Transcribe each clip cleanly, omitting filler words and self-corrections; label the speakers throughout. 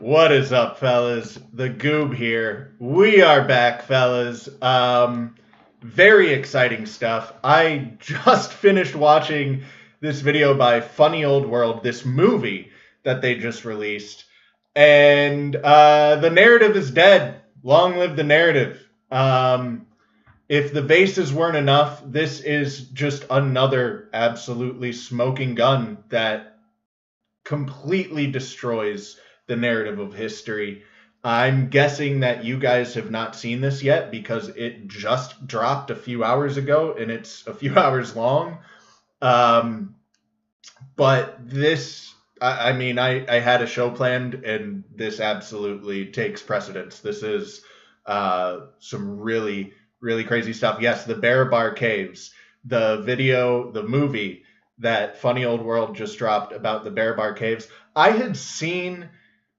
Speaker 1: What is up, fellas? The Goob here. We are back, fellas. Very exciting stuff. I just finished watching this video by Funny Old World, this movie that they just released, and the narrative is dead. Long live the narrative. If the vases weren't enough, this is just another absolutely smoking gun that completely destroys the narrative of history. I'm guessing that you guys have not seen this yet because it just dropped a few hours ago and it's a few hours long. But this, I had a show planned and this absolutely takes precedence. This is some really, really crazy stuff. Yes, the Barabar Caves, the movie that Funny Old World just dropped about the Barabar Caves. I had seen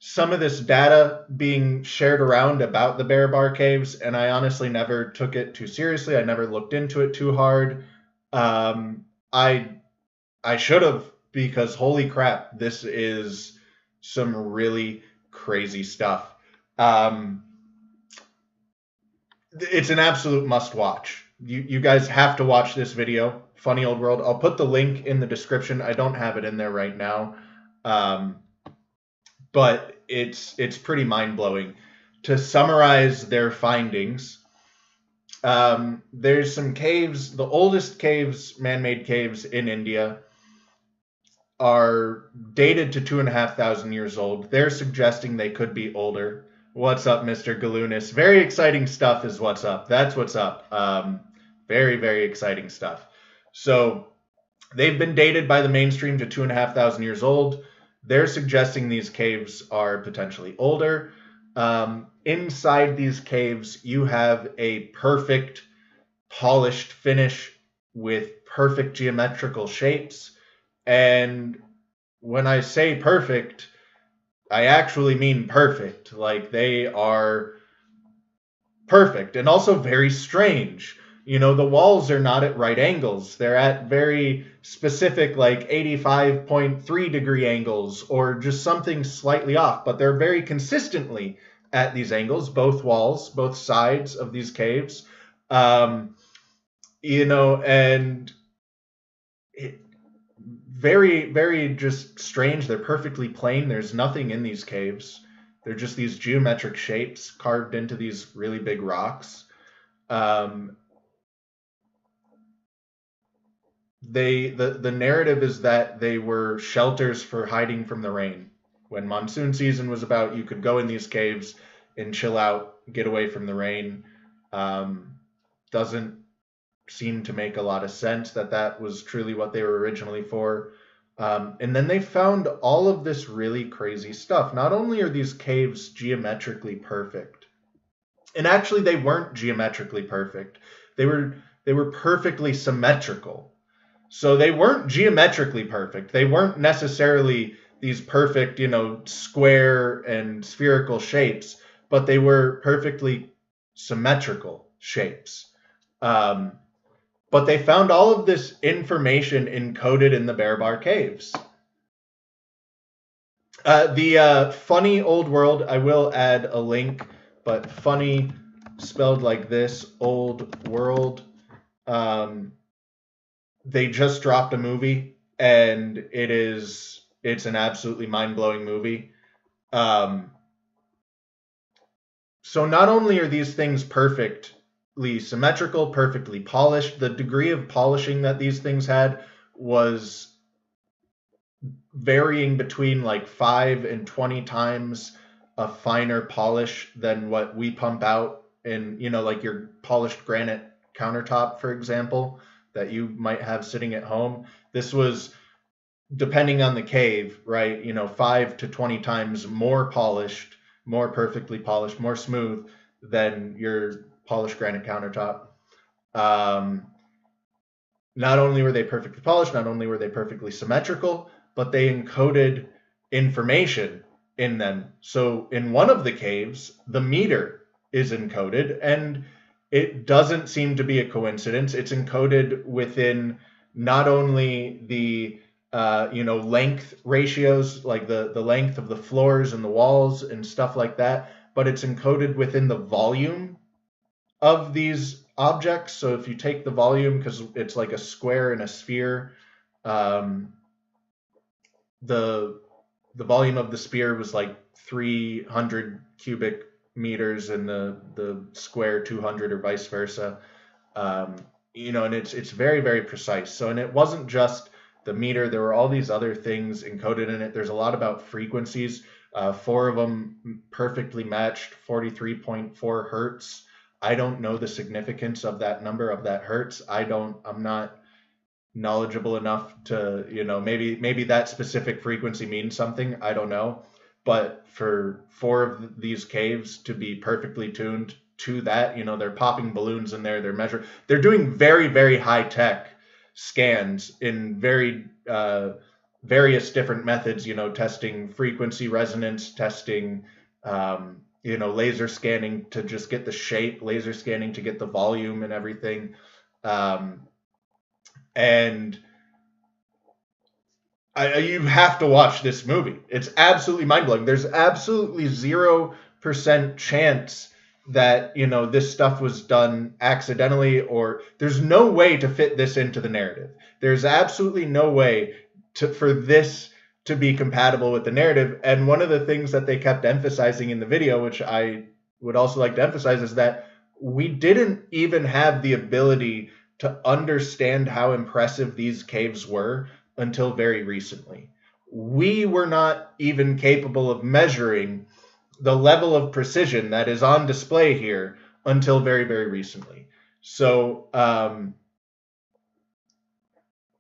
Speaker 1: some of this data being shared around about the Barabar Caves, and I honestly never took it too seriously. I never looked into it too hard. I should have, because holy crap, this is some really crazy stuff. It's an absolute must watch. You guys have to watch this video, Funny Old World. I'll put the link in the description. I don't have it in there right now. But it's pretty mind-blowing. To summarize their findings, there's some caves. The oldest caves, man-made caves in India, are dated to 2,500 years old. They're suggesting they could be older. What's up, Mr. Galunas? Very exciting stuff is what's up. That's what's up. Very, very exciting stuff. So they've been dated by the mainstream to 2,500 years old. They're suggesting these caves are potentially older. Inside these caves, you have a perfect polished finish with perfect geometrical shapes. And when I say perfect, I actually mean perfect. Like, they are perfect and also very strange. You know, the walls are not at right angles. They're at very specific, like 85.3 degree angles or just something slightly off, but they're very consistently at these angles, both walls, both sides of these caves. You know, and very, very just strange. They're perfectly plain. There's nothing in these caves. They're just these geometric shapes carved into these really big rocks. The narrative is that they were shelters for hiding from the rain. When monsoon season was about, you could go in these caves and chill out, get away from the rain. Doesn't seem to make a lot of sense that was truly what they were originally for. And then they found all of this really crazy stuff. Not only are these caves geometrically perfect, and actually they weren't geometrically perfect. They were perfectly symmetrical. So they weren't geometrically perfect. They weren't necessarily these perfect, square and spherical shapes, but they were perfectly symmetrical shapes. But they found all of this information encoded in the Barabar Caves. The Funny Old World, I will add a link, but funny spelled like this, Old World. They just dropped a movie, and it's an absolutely mind-blowing movie. So not only are these things perfectly symmetrical, perfectly polished, the degree of polishing that these things had was varying between like 5 and 20 times a finer polish than what we pump out in, like your polished granite countertop, for example, that you might have sitting at home. This was, depending on the cave, right, 5 to 20 times more polished, more perfectly polished, more smooth than your polished granite countertop. Not only were they perfectly polished, not only were they perfectly symmetrical, but they encoded information in them. So in one of the caves, the meter is encoded, and it doesn't seem to be a coincidence. It's encoded within not only the length ratios, like the length of the floors and the walls and stuff like that, but it's encoded within the volume of these objects. So if you take the volume, because it's like a square and a sphere, the volume of the sphere was like 300 cubic meters and the square 200 or vice versa. And it's very, very precise. So, and it wasn't just the meter, there were all these other things encoded in it. There's a lot about frequencies. 4 of them perfectly matched 43.4 hertz. I don't know the significance of that number, of that hertz. I'm not knowledgeable enough to, maybe that specific frequency means something. I don't know. But for 4 of these caves to be perfectly tuned to that, they're popping balloons in there, they're doing very, very high tech scans in very various different methods, testing frequency resonance, testing laser scanning to just get the shape, laser scanning to get the volume and everything. And you have to watch this movie. It's absolutely mind-blowing. There's absolutely 0% chance that, this stuff was done accidentally, or there's no way to fit this into the narrative. There's absolutely no way for this to be compatible with the narrative. And one of the things that they kept emphasizing in the video, which I would also like to emphasize, is that we didn't even have the ability to understand how impressive these caves were until very recently. We were not even capable of measuring the level of precision that is on display here until very, very recently. So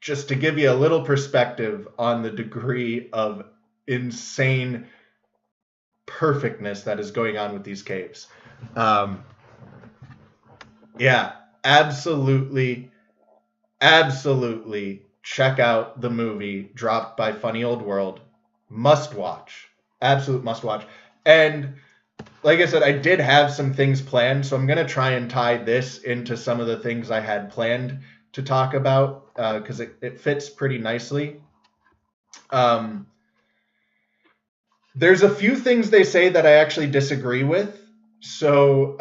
Speaker 1: just to give you a little perspective on the degree of insane perfectness that is going on with these caves. Yeah, absolutely check out the movie Dropped by Funny Old World. Must watch. Absolute must watch. And like I said, I did have some things planned, so I'm going to try and tie this into some of the things I had planned to talk about, because it fits pretty nicely. There's a few things they say that I actually disagree with. So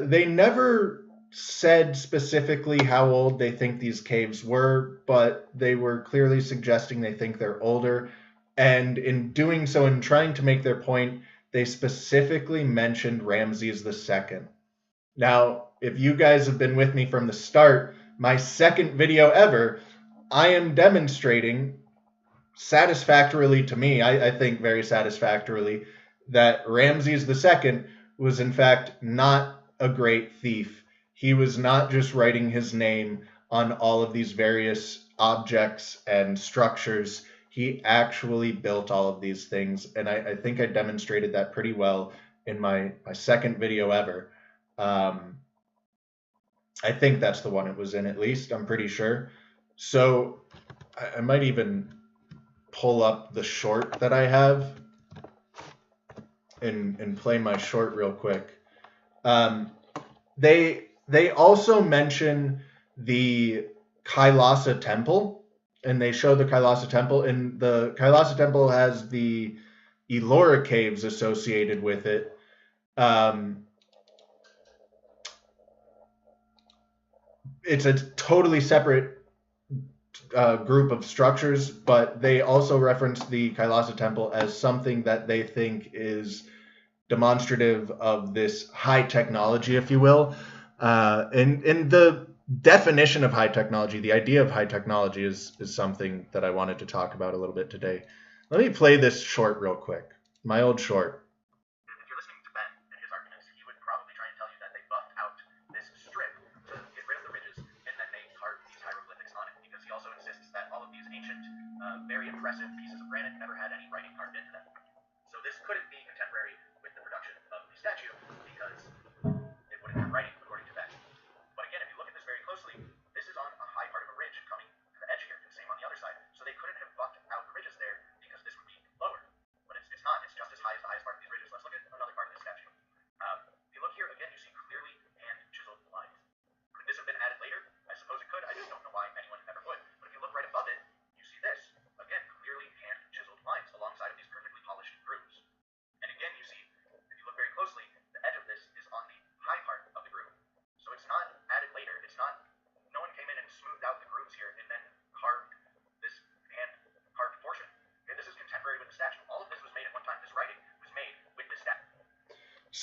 Speaker 1: they never said specifically how old they think these caves were, but they were clearly suggesting they think they're older. And in doing so, in trying to make their point, they specifically mentioned Ramses II. Now, if you guys have been with me from the start, my second video ever, I am demonstrating satisfactorily to me, I think very satisfactorily, that Ramses II was in fact not a great thief. He was not just writing his name on all of these various objects and structures. He actually built all of these things, and I think I demonstrated that pretty well in my second video ever. I think that's the one it was in, at least. I'm pretty sure. So I might even pull up the short that I have and play my short real quick. They also mention the Kailasa Temple, and they show the Kailasa Temple, and the Kailasa Temple has the Ellora Caves associated with it. It's a totally separate group of structures, but they also reference the Kailasa Temple as something that they think is demonstrative of this high technology, if you will. And the definition of high technology, the idea of high technology is something that I wanted to talk about a little bit today. Let me play this short real quick, my old short.
Speaker 2: If you're listening to Ben and his arguments, he would probably try and tell you that they buffed out this strip to get rid of the ridges and then they carved these hieroglyphics on it, because he also insists that all of these ancient, very impressive pieces of granite never had any writing carved into them. So this couldn't be contemporary with the production of the statue, because it wouldn't have writing according to Ben. But again, if you look at this very closely, this is on a high part of a ridge coming to the edge here, and same on the other side. So they couldn't have buffed out the ridges there, because this would be lower. But it's not. It's just as high as the highest part of these ridges. Let's look at another part of this statue. If you look here, again, you see clearly hand-chiseled lines. Could this have been added later? I suppose it could. I just don't know why anyone ever would. But if you look right above it, you see this. Again,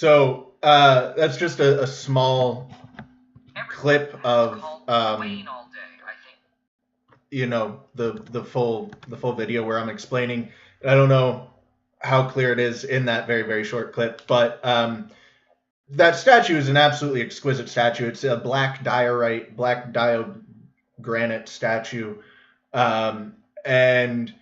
Speaker 1: So that's just a small clip of you know, the full video where I'm explaining. I don't know how clear it is in that very, very short clip, but that statue is an absolutely exquisite statue. It's a black diode granite statue, and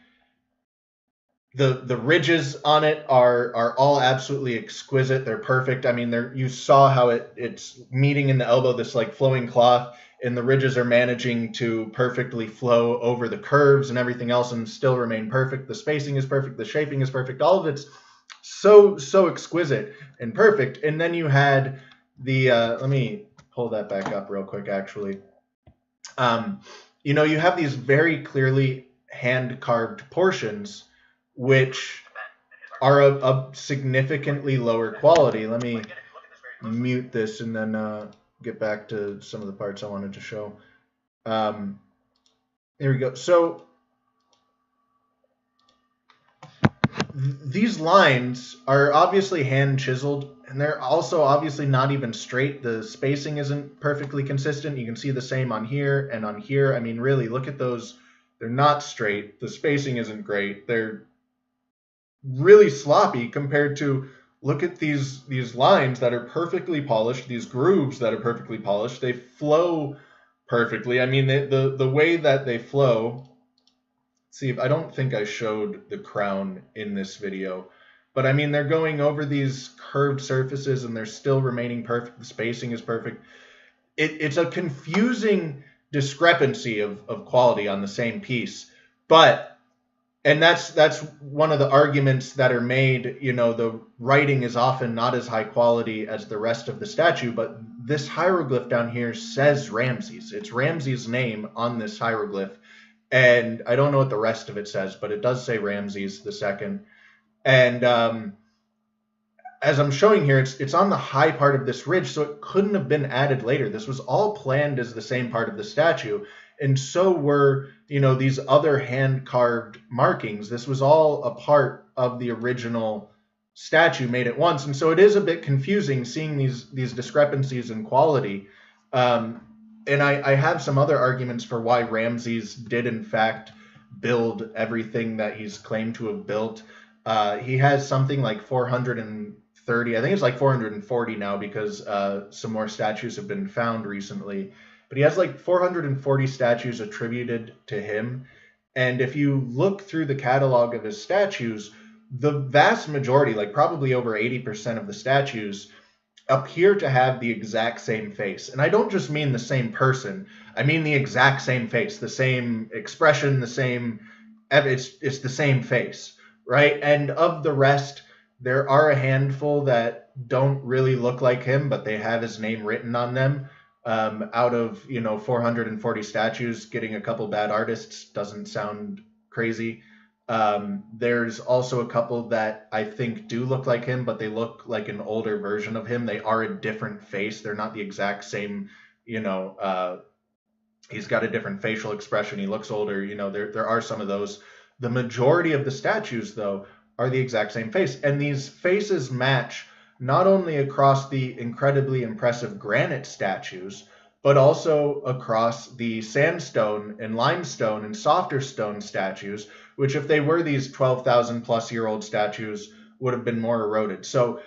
Speaker 1: the ridges on it are all absolutely exquisite. They're perfect. I mean, you saw how it's meeting in the elbow, this like flowing cloth, and the ridges are managing to perfectly flow over the curves and everything else and still remain perfect. The spacing is perfect. The shaping is perfect. All of it's so exquisite and perfect. And then you had the let me pull that back up real quick, actually. You know, you have these very clearly hand-carved portions which are a significantly lower quality. Let me mute this and then get back to some of the parts I wanted to show. Here we go. So these lines are obviously hand chiseled, and they're also obviously not even straight. The spacing isn't perfectly consistent. You can see the same on here and on here. I mean, really, look at those. They're not straight. The spacing isn't great. They're really sloppy compared to, look at these lines that are perfectly polished, these grooves that are perfectly polished. They flow perfectly. I mean, the way that they flow. See, I don't think I showed the crown in this video, but I mean, they're going over these curved surfaces and they're still remaining perfect. The spacing is perfect. It's a confusing discrepancy of quality on the same piece, and that's one of the arguments that are made. You know, the writing is often not as high quality as the rest of the statue, but this hieroglyph down here says Ramses. It's Ramses' name on this hieroglyph. And I don't know what the rest of it says, but it does say Ramses II. And as I'm showing here, it's on the high part of this ridge, so it couldn't have been added later. This was all planned as the same part of the statue. And so were, you know, these other hand-carved markings. This was all a part of the original statue made at once. And so it is a bit confusing seeing these discrepancies in quality. And I have some other arguments for why Ramses did, in fact, build everything that he's claimed to have built. He has something like 430, I think it's like 440 now, because some more statues have been found recently. But he has like 440 statues attributed to him. And if you look through the catalog of his statues, the vast majority, like probably over 80% of the statues, appear to have the exact same face. And I don't just mean the same person. I mean the exact same face, the same expression, the same, it's the same face, right? And of the rest, there are a handful that don't really look like him, but they have his name written on them. Out of, you know, 440 statues, getting a couple bad artists doesn't sound crazy. There's also a couple that I think do look like him, but they look like an older version of him. They are a different face. They're not the exact same, you know, he's got a different facial expression. He looks older. You know, there are some of those. The majority of the statues, though, are the exact same face. And these faces match not only across the incredibly impressive granite statues, but also across the sandstone and limestone and softer stone statues, which, if they were these 12,000 plus year old statues, would have been more eroded. So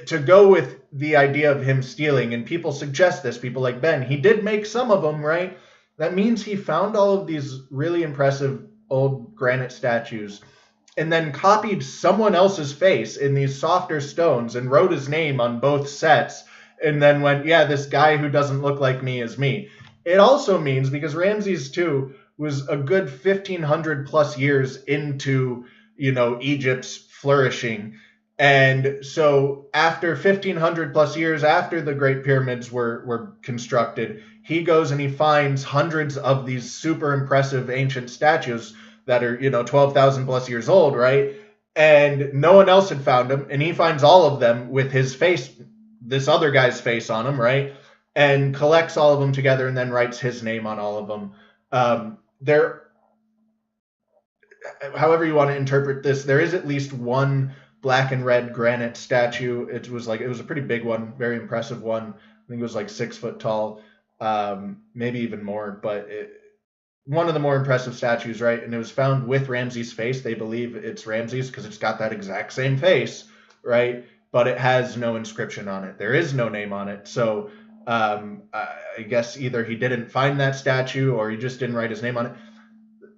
Speaker 1: to go with the idea of him stealing, and people suggest this, people like Ben, he did make some of them, right? That means he found all of these really impressive old granite statues and then copied someone else's face in these softer stones and wrote his name on both sets, and then went, yeah, this guy who doesn't look like me is me. It also means, because Ramses II was a good 1,500 plus years into, you know, Egypt's flourishing. And so after 1,500 plus years after the Great Pyramids were constructed, he goes and he finds hundreds of these super impressive ancient statues that are, you know, 12,000 plus years old, right? And no one else had found them. And he finds all of them with his face, this other guy's face on them, right? And collects all of them together and then writes his name on all of them. However you want to interpret this, there is at least one black and red granite statue. It was a pretty big one, very impressive one. I think it was like 6 foot tall, maybe even more, but one of the more impressive statues, right? And it was found with Ramses' face. They believe it's Ramses because it's got that exact same face, right? But it has no inscription on it. There is no name on it. So I guess either he didn't find that statue or he just didn't write his name on it.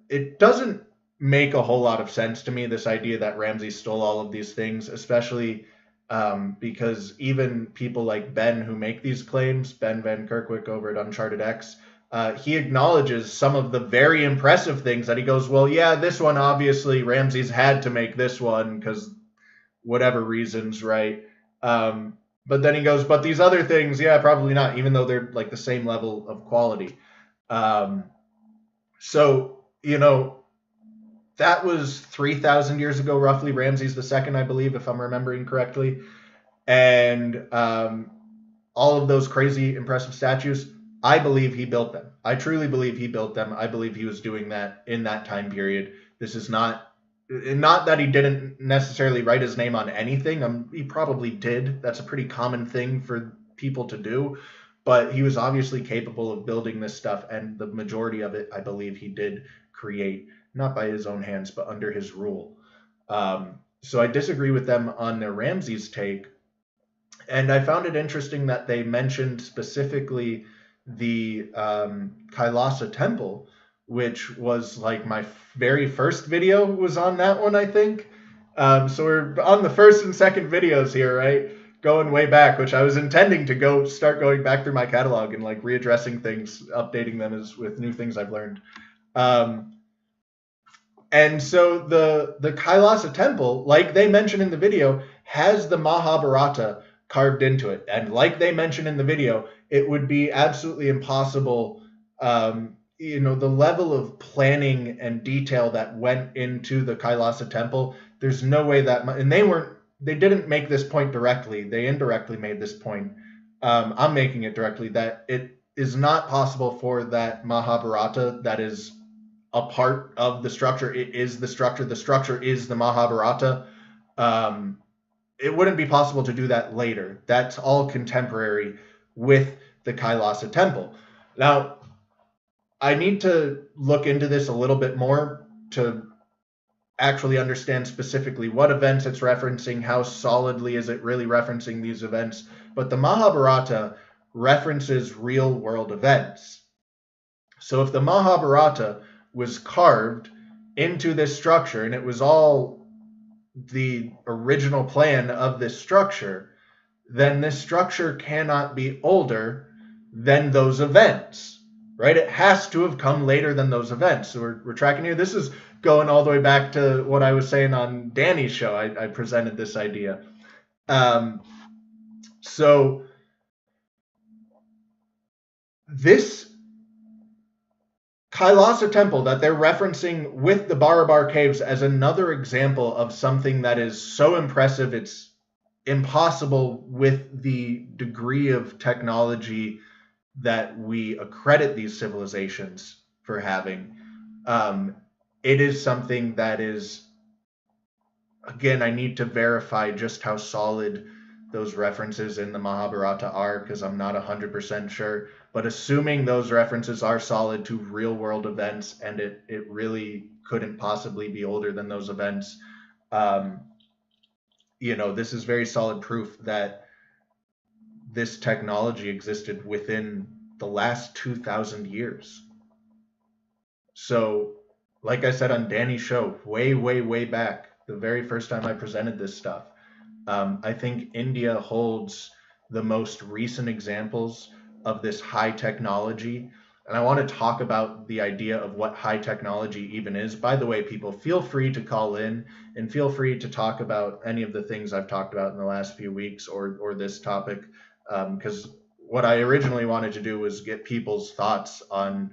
Speaker 1: It doesn't make a whole lot of sense to me, this idea that Ramses stole all of these things, especially because even people like Ben who make these claims, Ben Van Kerkwyk over at Uncharted X, he acknowledges some of the very impressive things that he goes, well, yeah, this one, obviously Ramses had to make this one because whatever reasons, right? But then he goes, but these other things, yeah, probably not, even though they're like the same level of quality. So, that was 3,000 years ago, roughly, Ramses II, I believe, if I'm remembering correctly. And all of those crazy, impressive statues, I believe he built them. I truly believe he built them. I believe he was doing that in that time period. This is not that he didn't necessarily write his name on anything. He probably did. That's a pretty common thing for people to do. But he was obviously capable of building this stuff, and the majority of it, I believe, he did create, not by his own hands, but under his rule. So I disagree with them on their Ramses take. And I found it interesting that they mentioned specifically the Kailasa Temple, which was like my very first video was on that one, I think. So we're on the first and second videos here, right? Going way back, which I was intending to start going back through my catalog and like readdressing things, updating them with new things I've learned. And so the Kailasa Temple, like they mentioned in the video, has the Mahabharata carved into it. And like they mentioned in the video, it would be absolutely impossible, the level of planning and detail that went into the Kailasa Temple. There's no way that, and they didn't make this point directly. They indirectly made this point. I'm making it directly, that it is not possible for that Mahabharata that is a part of the structure. It is the structure. The structure is the Mahabharata. It wouldn't be possible to do that later. That's all contemporary with the Kailasa Temple. Now, I need to look into this a little bit more to actually understand specifically what events it's referencing, how solidly is it really referencing these events. But the Mahabharata references real world events. So if the Mahabharata was carved into this structure and it was all the original plan of this structure, then this structure cannot be older than those events, right? It has to have come later than those events. So we're tracking here. This is going all the way back to what I was saying on Danny's show. I presented this idea. So this Kailasa Temple that they're referencing with the Barabar Caves as another example of something that is so impressive, it's impossible with the degree of technology that we accredit these civilizations for having. It is something that is, again, I need to verify just how solid those references in the Mahabharata are, because I'm not 100% sure. But assuming those references are solid to real world events, and it really couldn't possibly be older than those events, this is very solid proof that this technology existed within the last 2,000 years. So, like I said on Danny's show, way, way, way back, the very first time I presented this stuff, I think India holds the most recent examples of this high technology. And I want to talk about the idea of what high technology even is. By the way, people, feel free to call in and feel free to talk about any of the things I've talked about in the last few weeks or this topic. Because what I originally wanted to do was get people's thoughts on,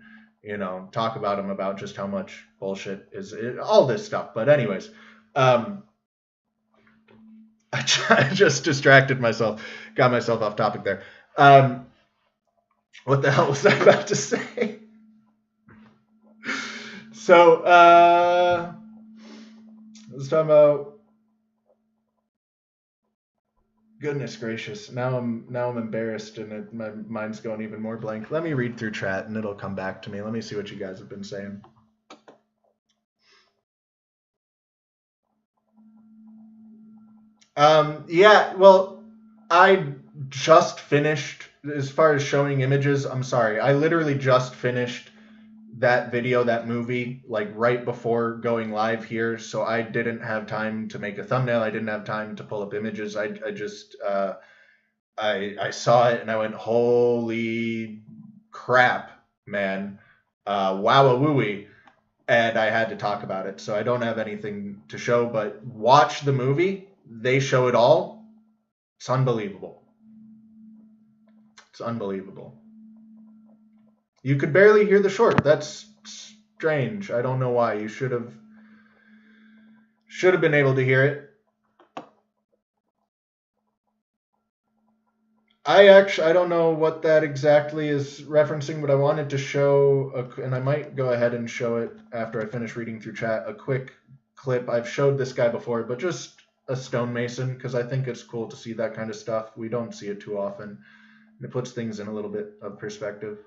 Speaker 1: talk about them about just how much bullshit is all this stuff. But anyways, I just distracted myself, got myself off topic there. What the hell was I about to say? So, I was talking about Goodness gracious. Now I'm embarrassed and my mind's going even more blank. Let me read through chat and it'll come back to me. Let me see what you guys have been saying. Yeah, well, I just finished, as far as showing images, I'm sorry. I literally just finished that video, that movie, like right before going live here, so I didn't have time to make a thumbnail. I didn't have time to pull up images. I just I saw it and I went, holy crap, man, wowawooey, and I had to talk about it. So I don't have anything to show, but watch the movie. They show it all. It's unbelievable. It's unbelievable. You could barely hear the short. That's strange. I don't know why. You should have been able to hear it. I don't know what that exactly is referencing, but I wanted to show, and I might go ahead and show it after I finish reading through chat, a quick clip. I've showed this guy before, but just a stonemason, because I think it's cool to see that kind of stuff. We don't see it too often. It puts things in a little bit of perspective.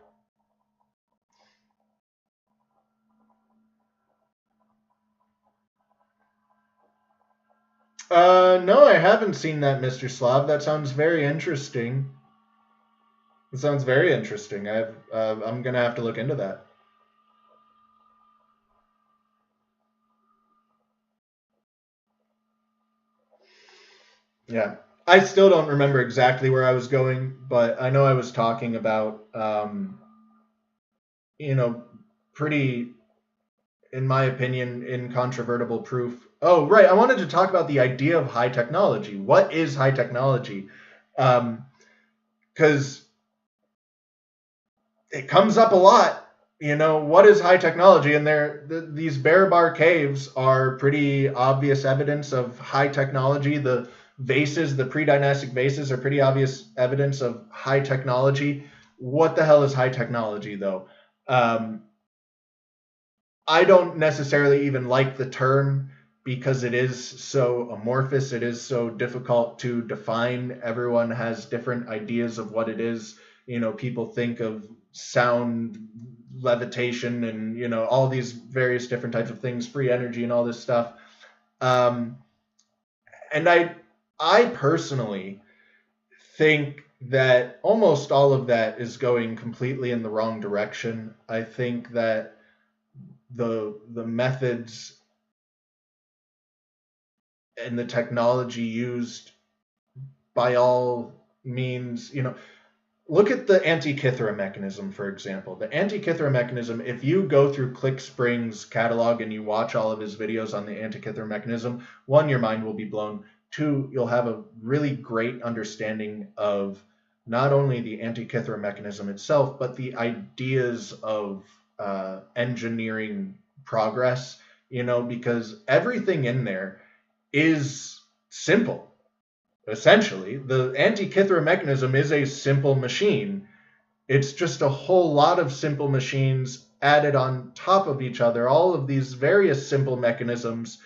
Speaker 1: No, I haven't seen that, Mr. Slav. That sounds very interesting. It sounds very interesting. I'm gonna have to look into that. Yeah, I still don't remember exactly where I was going, but I know I was talking about, you know, pretty, in my opinion, incontrovertible proof. Oh, right. I wanted to talk about the idea of high technology. What is high technology? Because it comes up a lot. What is high technology? And these Barabar Caves are pretty obvious evidence of high technology. The vases, the predynastic vases, are pretty obvious evidence of high technology. What the hell is high technology, though? I don't necessarily even like the term because it is so amorphous. It is so difficult to define. Everyone has different ideas of what it is. People think of sound, levitation, and all these various different types of things, free energy, and all this stuff. And I personally think that almost all of that is going completely in the wrong direction. I think that the methods and the technology used by all means, look at the Antikythera Mechanism, for example. The Antikythera Mechanism, if you go through ClickSpring's catalog and you watch all of his videos on the Antikythera Mechanism, one, your mind will be blown. Two, you'll have a really great understanding of not only the Antikythera Mechanism itself, but the ideas of engineering progress, because everything in there is simple. Essentially, the Antikythera Mechanism is a simple machine. It's just a whole lot of simple machines added on top of each other, all of these various simple mechanisms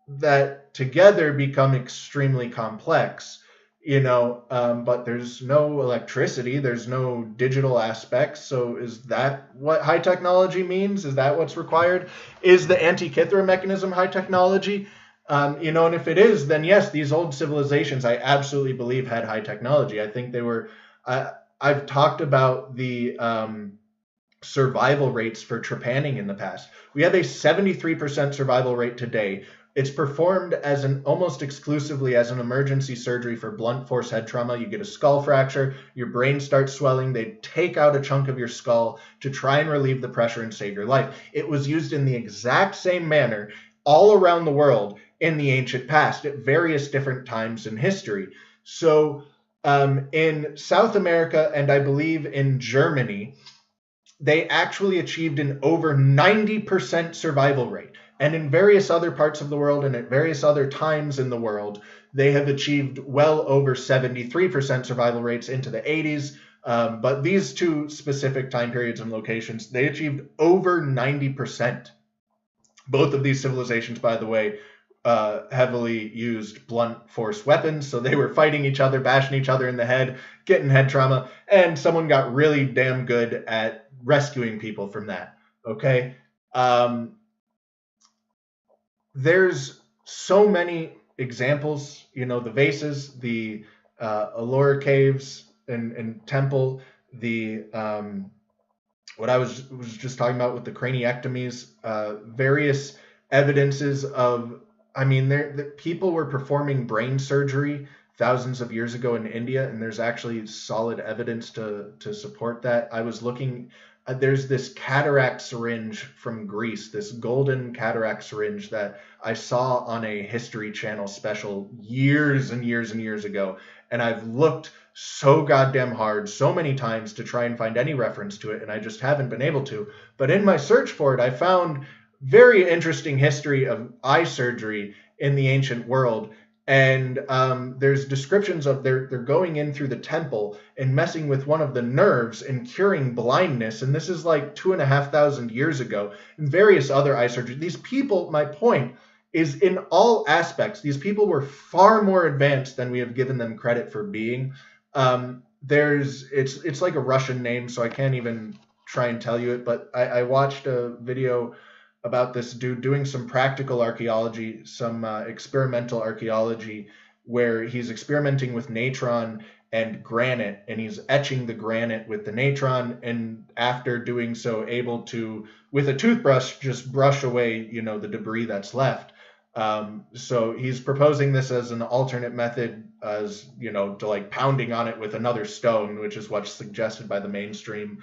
Speaker 1: that together become extremely complex. But there's no electricity, there's no digital aspects. So is that what high technology means? Is that what's required? Is the Antikythera Mechanism high technology? And if it is, then yes, these old civilizations, I absolutely believe, had high technology. I think they were. I've talked about the survival rates for Treppaning in the past. We have a 73% survival rate today. It's performed as almost exclusively as an emergency surgery for blunt force head trauma. You get a skull fracture, your brain starts swelling, they take out a chunk of your skull to try and relieve the pressure and save your life. It was used in the exact same manner all around the world in the ancient past at various different times in history. So in South America, and I believe in Germany, they actually achieved an over 90% survival rate. And in various other parts of the world and at various other times in the world, they have achieved well over 73% survival rates into the 80s. But these two specific time periods and locations, they achieved over 90%. Both of these civilizations, by the way, heavily used blunt force weapons, so they were fighting each other, bashing each other in the head, getting head trauma, and someone got really damn good at rescuing people from that. Okay, there's so many examples. You know, the vases, the Allura Caves and Temple, the what I was just talking about with the craniectomies, various evidences of, I mean, people were performing brain surgery thousands of years ago in India, and there's actually solid evidence to support that. I was looking, there's this cataract syringe from Greece, this golden cataract syringe that I saw on a History Channel special years and years and years ago, and I've looked so goddamn hard so many times to try and find any reference to it, and I just haven't been able to. But in my search for it, I found very interesting history of eye surgery in the ancient world. And there's descriptions of they're going in through the temple and messing with one of the nerves and curing blindness. And this is like 2,500 years ago, and various other eye surgery. These people, my point is, in all aspects, these people were far more advanced than we have given them credit for being. It's like a Russian name, so I can't even try and tell you it, but I watched a video about this dude doing some practical archaeology, some experimental archaeology, where he's experimenting with natron and granite, and he's etching the granite with the natron, and after doing so, able to, with a toothbrush, just brush away, you know, the debris that's left. So he's proposing this as an alternate method, as, you know, to like pounding on it with another stone, which is what's suggested by the mainstream.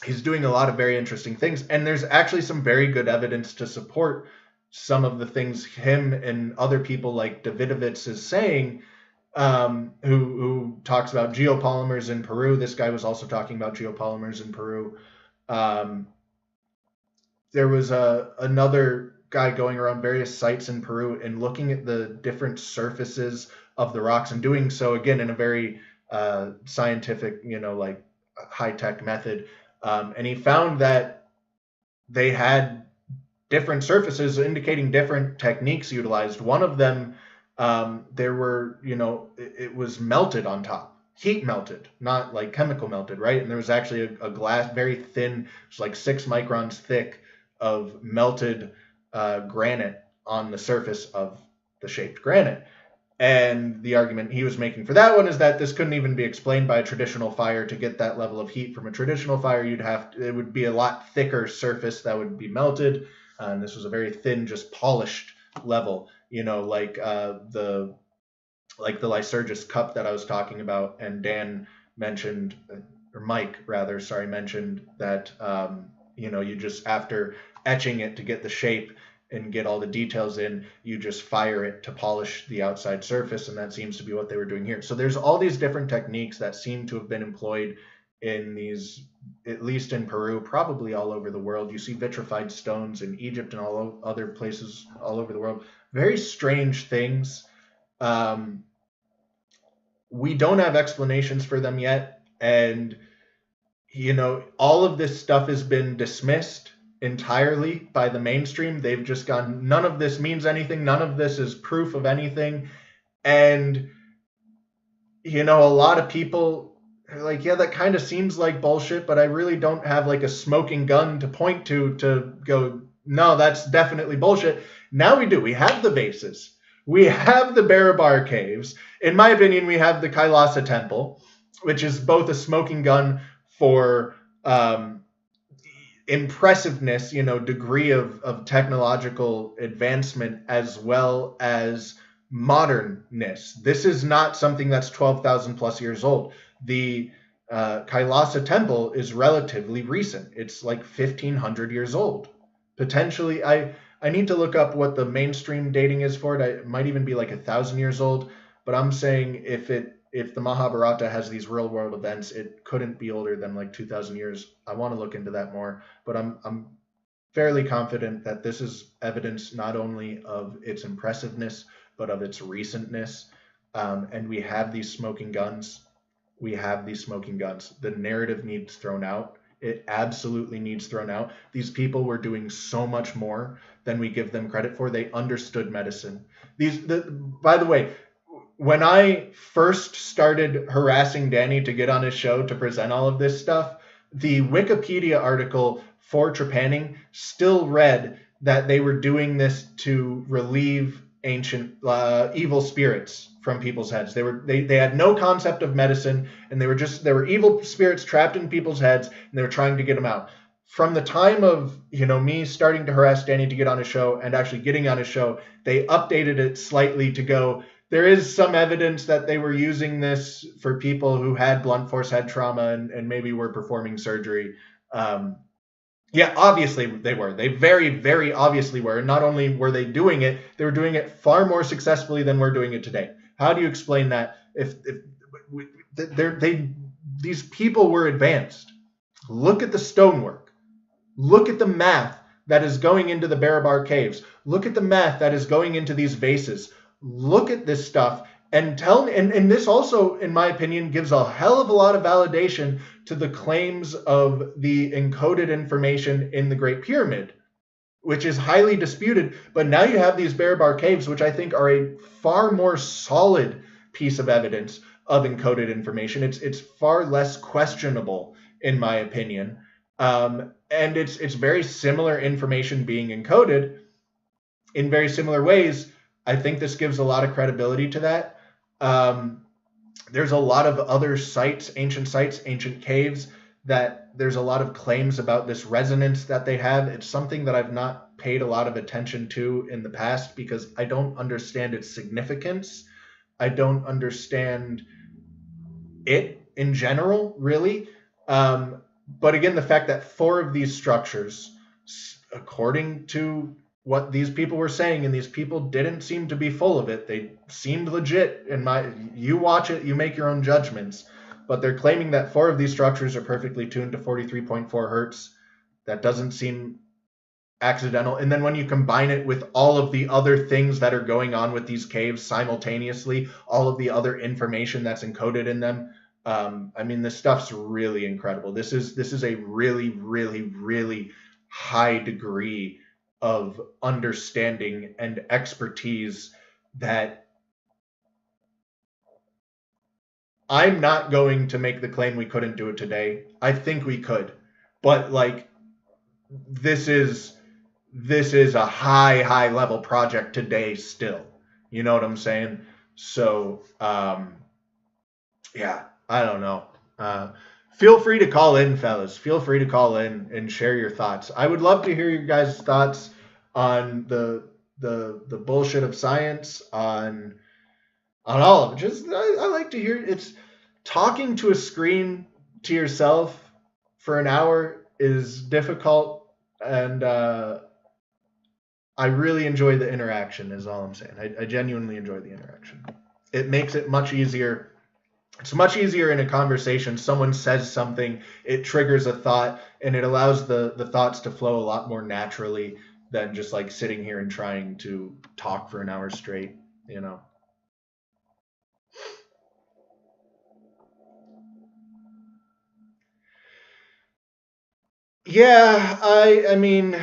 Speaker 1: He's doing a lot of very interesting things, and there's actually some very good evidence to support some of the things him and other people like Davidovitz is saying, who talks about geopolymers in Peru. This guy was also talking about geopolymers in Peru. There was another guy going around various sites in Peru and looking at the different surfaces of the rocks, and doing so again in a very scientific, you know, like high-tech method. And he found that they had different surfaces indicating different techniques utilized. One of them, there were, you know, it was melted on top. Heat melted, not like chemical melted, right? And there was actually a glass, very thin, it's like 6 microns thick of melted granite on the surface of the shaped granite. And the argument he was making for that one is that this couldn't even be explained by a traditional fire. To get that level of heat from a traditional fire, it would be a lot thicker surface that would be melted. And this was a very thin, just polished level, you know, like the Lycurgus cup that I was talking about. And Dan mentioned, or Mike rather, sorry, mentioned that, you know, you just, after etching it to get the shape and get all the details in, you just fire it to polish the outside surface, and that seems to be what they were doing here. So there's all these different techniques that seem to have been employed in these, at least in Peru, probably all over the world. You see vitrified stones in Egypt and all other places all over the world. Very strange things. We don't have explanations for them yet, and, you know, all of this stuff has been dismissed entirely by the mainstream. They've just gone, none of this means anything, none of this is proof of anything. And, you know, a lot of people are like, yeah, that kind of seems like bullshit, but I really don't have like a smoking gun to point to go, no, that's definitely bullshit. Now we do. We have the vases, we have the Barabar Caves. In my opinion, we have the Kailasa Temple, which is both a smoking gun for impressiveness, you know, degree of technological advancement, as well as modernness. This is not something that's 12,000 plus years old. The Kailasa Temple is relatively recent. It's like 1,500 years old. Potentially, I need to look up what the mainstream dating is for it. It might even be like 1,000 years old. But I'm saying if the Mahabharata has these real world events, it couldn't be older than like 2,000 years. I want to look into that more, but I'm fairly confident that this is evidence not only of its impressiveness, but of its recentness. And we have these smoking guns. The narrative needs thrown out. It absolutely needs thrown out. These people were doing so much more than we give them credit for. They understood medicine. By the way, when I first started harassing Danny to get on his show to present all of this stuff, the Wikipedia article for Treppaning still read that they were doing this to relieve ancient evil spirits from people's heads. They had no concept of medicine, and they were evil spirits trapped in people's heads, and they were trying to get them out. From the time of me starting to harass Danny to get on his show and actually getting on his show, they updated it slightly to go, there is some evidence that they were using this for people who had blunt force head trauma and maybe were performing surgery. Yeah, obviously they were. They very, very obviously were. And not only were they doing it, they were doing it far more successfully than we're doing it today. How do you explain that? If these people were advanced. Look at the stonework. Look at the math that is going into the Barabar Caves. Look at the math that is going into these vases. Look at this stuff and tell me, and this also, in my opinion, gives a hell of a lot of validation to the claims of the encoded information in the Great Pyramid, which is highly disputed. But now you have these Barabar Caves, which I think are a far more solid piece of evidence of encoded information. It's far less questionable, in my opinion. And it's very similar information being encoded in very similar ways. I think this gives a lot of credibility to that. There's a lot of other sites, ancient caves, that there's a lot of claims about this resonance that they have. It's something that I've not paid a lot of attention to in the past because I don't understand its significance. I don't understand it in general, really. But again, the fact that 4 of these structures, according to what these people were saying, and these people didn't seem to be full of it. They seemed legit. You watch it, you make your own judgments. But they're claiming that 4 of these structures are perfectly tuned to 43.4 hertz. That doesn't seem accidental. And then when you combine it with all of the other things that are going on with these caves simultaneously, all of the other information that's encoded in them, this stuff's really incredible. This is a really, really, really high degree of understanding and expertise that I'm not going to make the claim we couldn't do it today. I think we could, but this is a high level project today still. You know what I'm saying? So yeah, I don't know. Feel free to call in, fellas. Feel free to call in and share your thoughts. I would love to hear your guys' thoughts on the bullshit of science, on all of it. I like to hear it's talking to a screen to yourself for an hour is difficult, and I really enjoy the interaction. Is all I'm saying. I genuinely enjoy the interaction. It makes it much easier. It's much easier in a conversation. Someone says something, it triggers a thought, and it allows the thoughts to flow a lot more naturally than just sitting here and trying to talk for an hour straight, Yeah, I mean,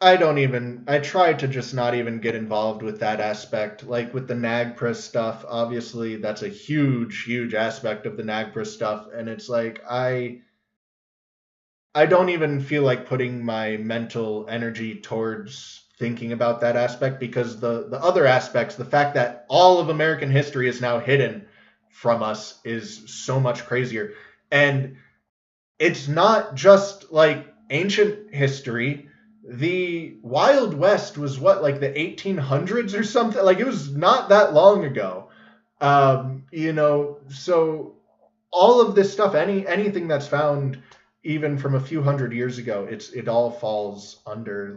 Speaker 1: I try to just not even get involved with that aspect. Like with the NAGPRA stuff, obviously that's a huge aspect of the NAGPRA stuff. And it's I don't even feel like putting my mental energy towards thinking about that aspect because the other aspects, the fact that all of American history is now hidden from us is so much crazier. And it's not just ancient history. The Wild West was what, the 1800s or something? It was not that long ago. So all of this stuff, anything that's found even from a few hundred years ago, it all falls under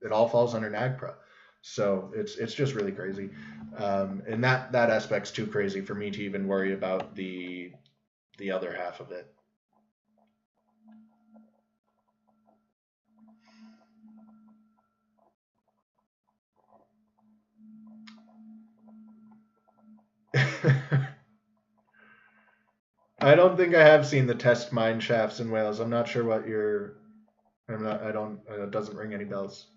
Speaker 1: NAGPRA. So it's just really crazy. And that aspect's too crazy for me to even worry about the other half of it. I don't think I have seen the test mine shafts in Wales. I'm not sure what you're. I'm not. I don't. It doesn't ring any bells.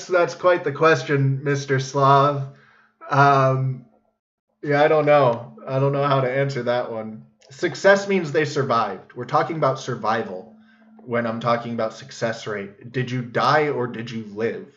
Speaker 1: That's quite the question, Mr. Slav. Um, yeah, I don't know. I don't know how to answer that one. Success means they survived. We're talking about survival when I'm talking about success rate. Did you die or did you live?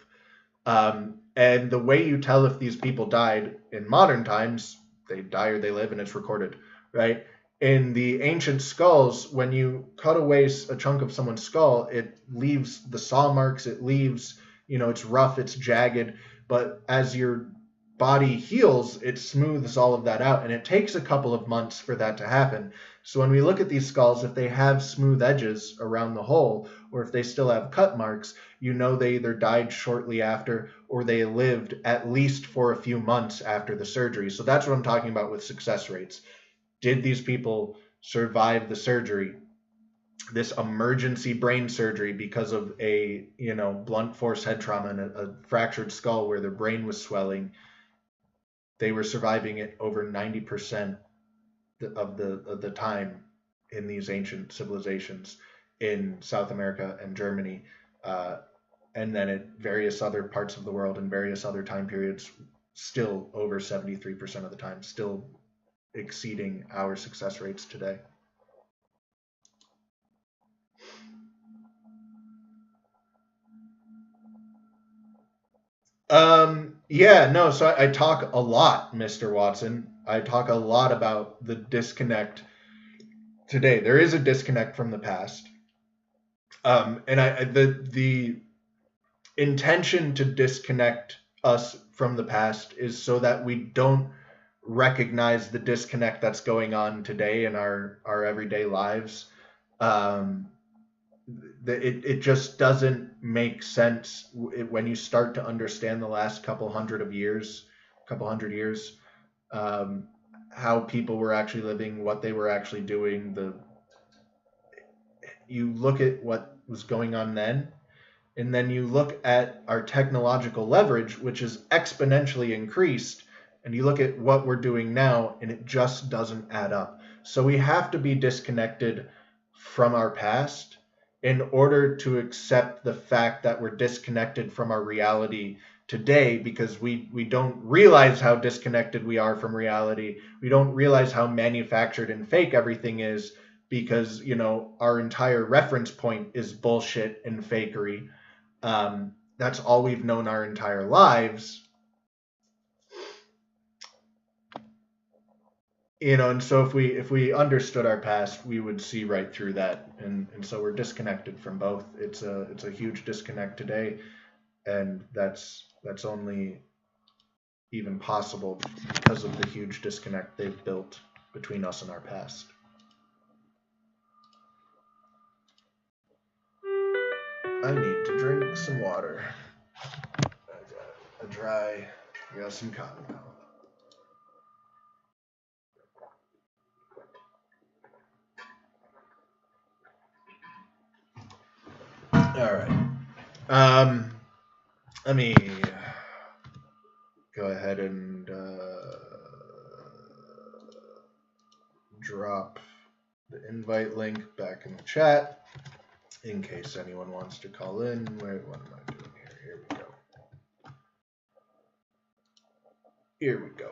Speaker 1: And the way you tell if these people died in modern times, they die or they live, and it's recorded, right? In the ancient skulls, when you cut away a chunk of someone's skull, it leaves the saw marks, it leaves, it's rough, it's jagged, but as your body heals, it smooths all of that out, and it takes a couple of months for that to happen. So when we look at these skulls, if they have smooth edges around the hole, or if they still have cut marks, they either died shortly after or they lived at least for a few months after the surgery. So that's what I'm talking about with success rates. Did these people survive the surgery, this emergency brain surgery, because of a blunt force head trauma and a fractured skull where their brain was swelling? They were surviving it over 90% of the time in these ancient civilizations in South America and Germany, and then at various other parts of the world in various other time periods, still over 73% of the time, still exceeding our success rates today. Yeah, no, so I talk a lot, Mr. Watson. I talk a lot about the disconnect today. There is a disconnect from the past. And the intention to disconnect us from the past is so that we don't recognize the disconnect that's going on today in our everyday lives. It just doesn't make sense when you start to understand the last couple hundred years, how people were actually living, what they were actually doing. You look at what was going on then, and then you look at our technological leverage, which is exponentially increased, and you look at what we're doing now, and it just doesn't add up. So we have to be disconnected from our past in order to accept the fact that we're disconnected from our reality today, because we don't realize how disconnected we are from reality. We don't realize how manufactured and fake everything is, because our entire reference point is bullshit and fakery. That's all we've known our entire lives. And so if we understood our past, we would see right through that, and so we're disconnected from both. It's a huge disconnect today, and that's only even possible because of the huge disconnect they've built between us and our past. I need to drink some water. I got some cotton now. All right. Let me go ahead and drop the invite link back in the chat in case anyone wants to call in. Wait, what am I doing here? Here we go. Here we go.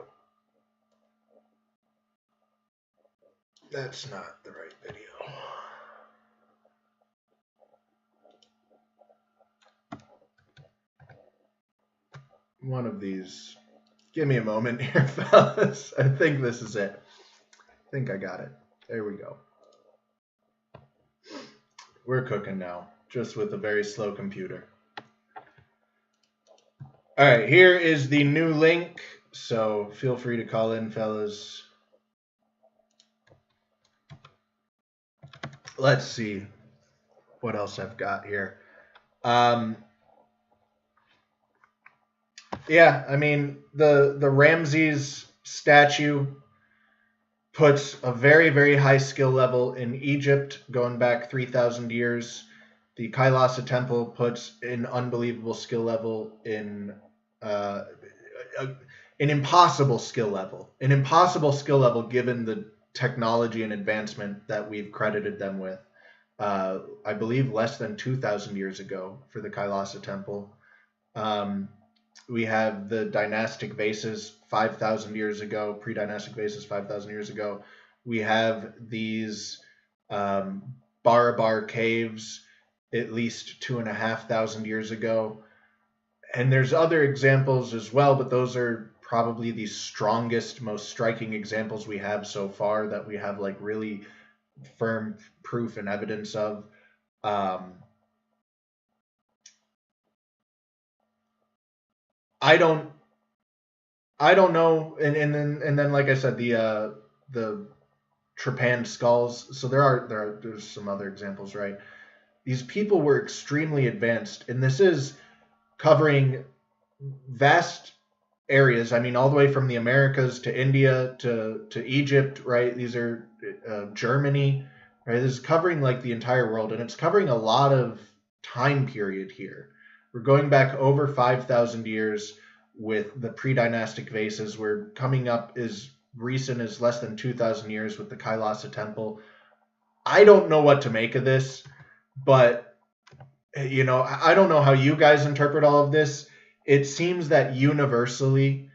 Speaker 1: That's not the right video. One of these. Give me a moment here, fellas. I think this is it. I think I got it. There we go. We're cooking now, just with a very slow computer. All right, here is the new link, so feel free to call in, fellas. Let's see what else I've got here. Yeah, I mean, the Ramses statue, puts a very, very high skill level in Egypt, going back 3,000 years. The Kailasa Temple puts an unbelievable skill level in an impossible skill level. An impossible skill level given the technology and advancement that we've credited them with. I believe less than 2,000 years ago for the Kailasa Temple. We have the dynastic vases 5,000 years ago, pre-dynastic vases 5,000 years ago. We have these Barabar Caves at least 2,500 years ago. And there's other examples as well, but those are probably the strongest, most striking examples we have so far that we have like really firm proof and evidence of. I don't know, and then like I said, the trepanned skulls. So there's some other examples, right? These people were extremely advanced, and this is covering vast areas. I mean, all the way from the Americas to India to Egypt, right? These are Germany, right? This is covering like the entire world, and it's covering a lot of time period here. We're going back over 5,000 years with the pre-dynastic vases. We're coming up as recent as less than 2,000 years with the Kailasa Temple. I don't know what to make of this, but you know, I don't know how you guys interpret all of this. It seems that universally,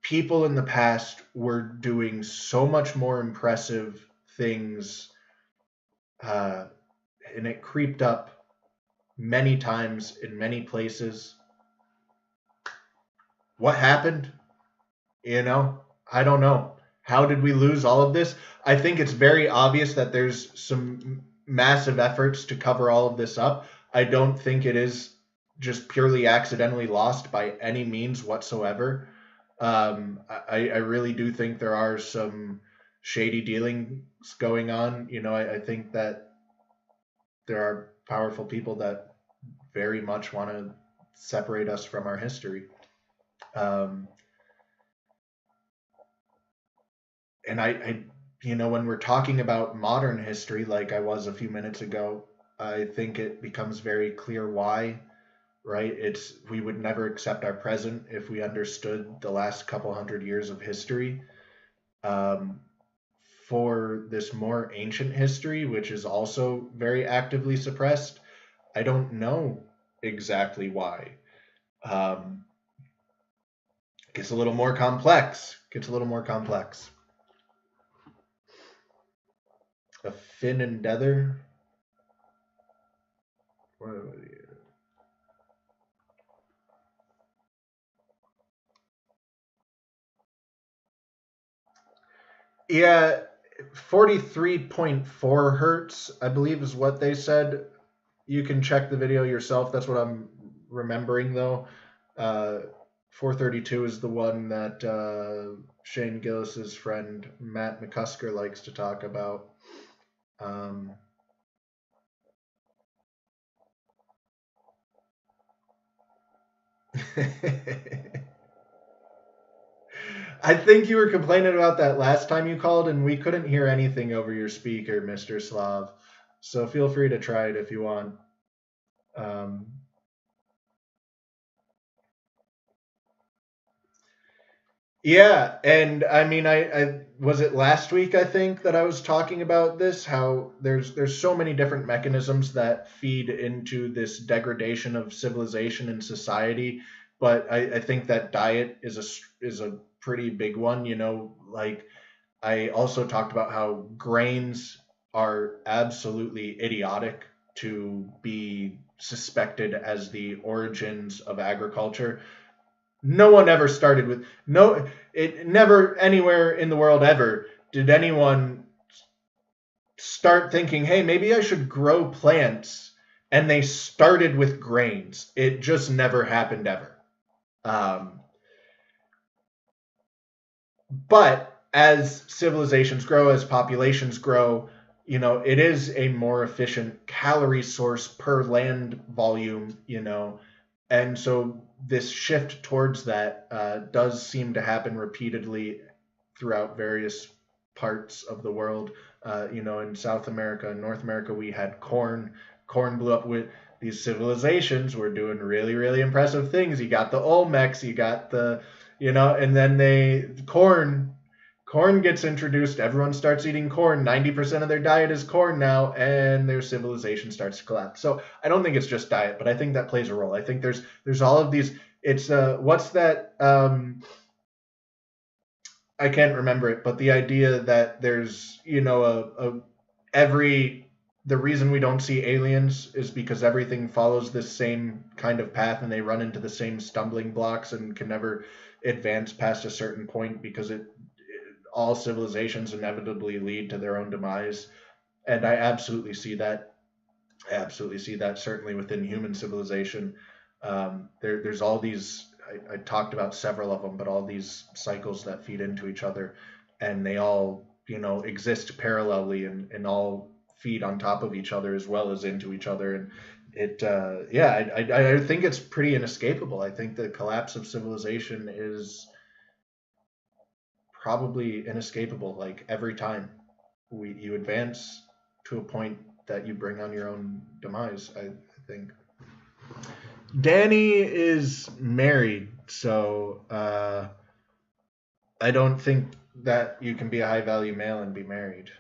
Speaker 1: people in the past were doing so much more impressive things, and it creeped up many times in many places. What happened? You know, I don't know. How did we lose all of this? I think it's very obvious that there's some massive efforts to cover all of this up. I don't think it is just purely accidentally lost by any means whatsoever. I really do think there are some shady dealings going on. You know, I think that there are powerful people that very much want to separate us from our history. And you know, when we're talking about modern history, like I was a few minutes ago, I think it becomes very clear why, right? We would never accept our present if we understood the last couple hundred years of history. For this more ancient history, which is also very actively suppressed, I don't know exactly why. Gets a little more complex. A fin and Dether. Yeah, 43.4 hertz, I believe, is what they said. You can check the video yourself. That's what I'm remembering, though. 432 is the one that Shane Gillis's friend Matt McCusker likes to talk about. I think you were complaining about that last time you called, and we couldn't hear anything over your speaker, Mr. Slav. So feel free to try it if you want. Yeah, and I mean, I was it last week, I think, that I was talking about this, how there's so many different mechanisms that feed into this degradation of civilization and society, but I think that diet is a pretty big one, you know, like I also talked about how grains are absolutely idiotic to be suspected as the origins of agriculture. No one ever started with it never anywhere in the world ever did anyone start thinking, hey, maybe I should grow plants, and they started with grains. It just never happened ever. But as civilizations grow, as populations grow, you know, it is a more efficient calorie source per land volume, you know, and so this shift towards that does seem to happen repeatedly throughout various parts of the world. In South America and North America, we had corn. Corn blew up with these civilizations were doing really, really impressive things. You got the Olmecs, you got the, and then corn gets introduced. Everyone starts eating corn. 90% of their diet is corn now, and their civilization starts to collapse. So I don't think it's just diet, but I think that plays a role. I think there's all of these. It's what's that? I can't remember it, but the idea that there's the reason we don't see aliens is because everything follows this same kind of path, and they run into the same stumbling blocks and can never advance past a certain point because all civilizations inevitably lead to their own demise. And I absolutely see that. Certainly within human civilization. There's all these. I talked about several of them, but all these cycles that feed into each other, and they all exist parallelly and all feed on top of each other as well as into each other. And I think it's pretty inescapable. I think the collapse of civilization is probably inescapable. Like every time you advance to a point that you bring on your own demise, I think. Danny is married, so I don't think that you can be a high value male and be married.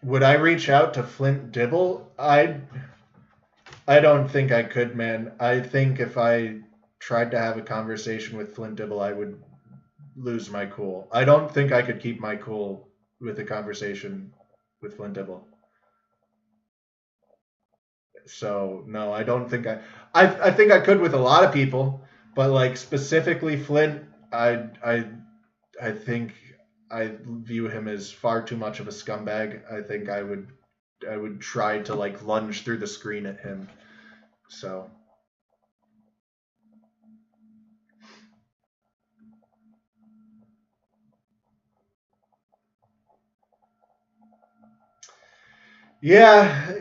Speaker 1: Would I reach out to Flint Dibble? I don't think I could, man. I think if I tried to have a conversation with Flint Dibble, I would lose my cool. I don't think I could keep my cool with a conversation with Flint Dibble. So no, I don't think I think I could with a lot of people, but like specifically Flint, I think I view him as far too much of a scumbag. I think I would try to like lunge through the screen at him. So yeah,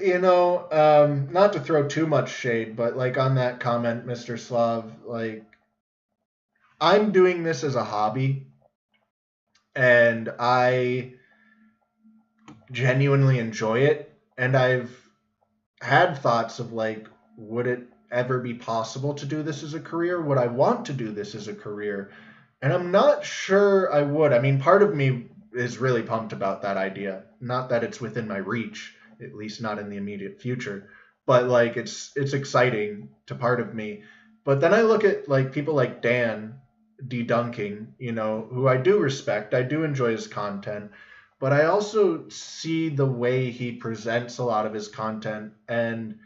Speaker 1: not to throw too much shade, but like on that comment, Mr. Slav, like I'm doing this as a hobby, and I genuinely enjoy it, and I've had thoughts of like, would it ever be possible to do this as a career? Would I want to do this as a career? And I'm not sure I would. I mean, part of me is really pumped about that idea. Not that it's within my reach, at least not in the immediate future, but like it's exciting to part of me. But then I look at like people like Dan Dunking, who I do respect. I do enjoy his content, but I also see the way he presents a lot of his content, and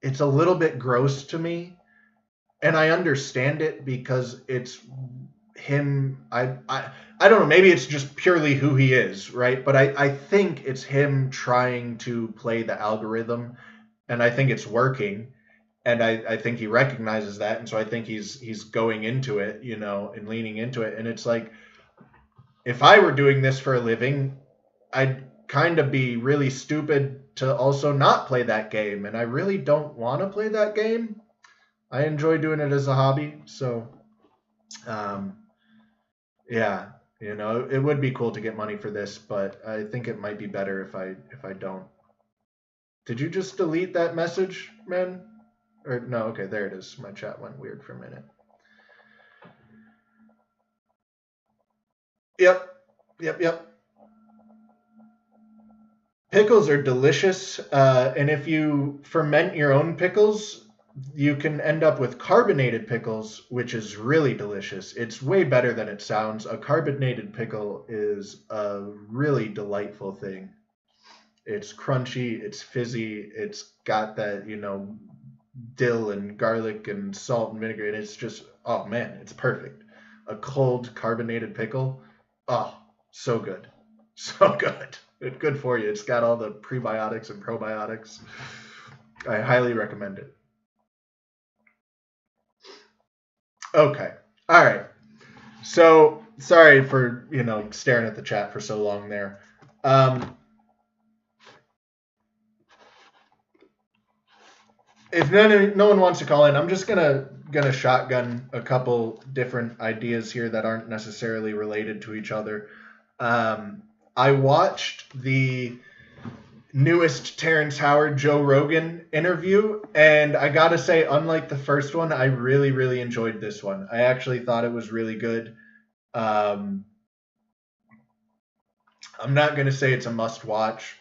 Speaker 1: it's a little bit gross to me. And I understand it because it's him. I don't know, maybe it's just purely who he is, right? But I think it's him trying to play the algorithm, and I think it's working. And I think he recognizes that, and so I think he's going into it, and leaning into it. And it's like, if I were doing this for a living, I'd kind of be really stupid to also not play that game, and I really don't want to play that game. I enjoy doing it as a hobby, so yeah, it would be cool to get money for this, but I think it might be better if I don't. Did you just delete that message, man? Or no, okay, there it is. My chat went weird for a minute. Yep. Pickles are delicious, and if you ferment your own pickles, you can end up with carbonated pickles, which is really delicious. It's way better than it sounds. A carbonated pickle is a really delightful thing. It's crunchy, it's fizzy, it's got that, dill and garlic and salt and vinegar, and it's just, oh man, it's perfect. A cold carbonated pickle, oh, so good. So good. It's good for you. It's got all the prebiotics and probiotics. I highly recommend it. Okay. All right. So sorry for, staring at the chat for so long there. if no one wants to call in, I'm just gonna shotgun a couple different ideas here that aren't necessarily related to each other. I watched the newest Terrence Howard Joe Rogan interview, and I gotta say, unlike the first one, I really, really enjoyed this one. I actually thought it was really good. I'm not gonna say it's a must watch,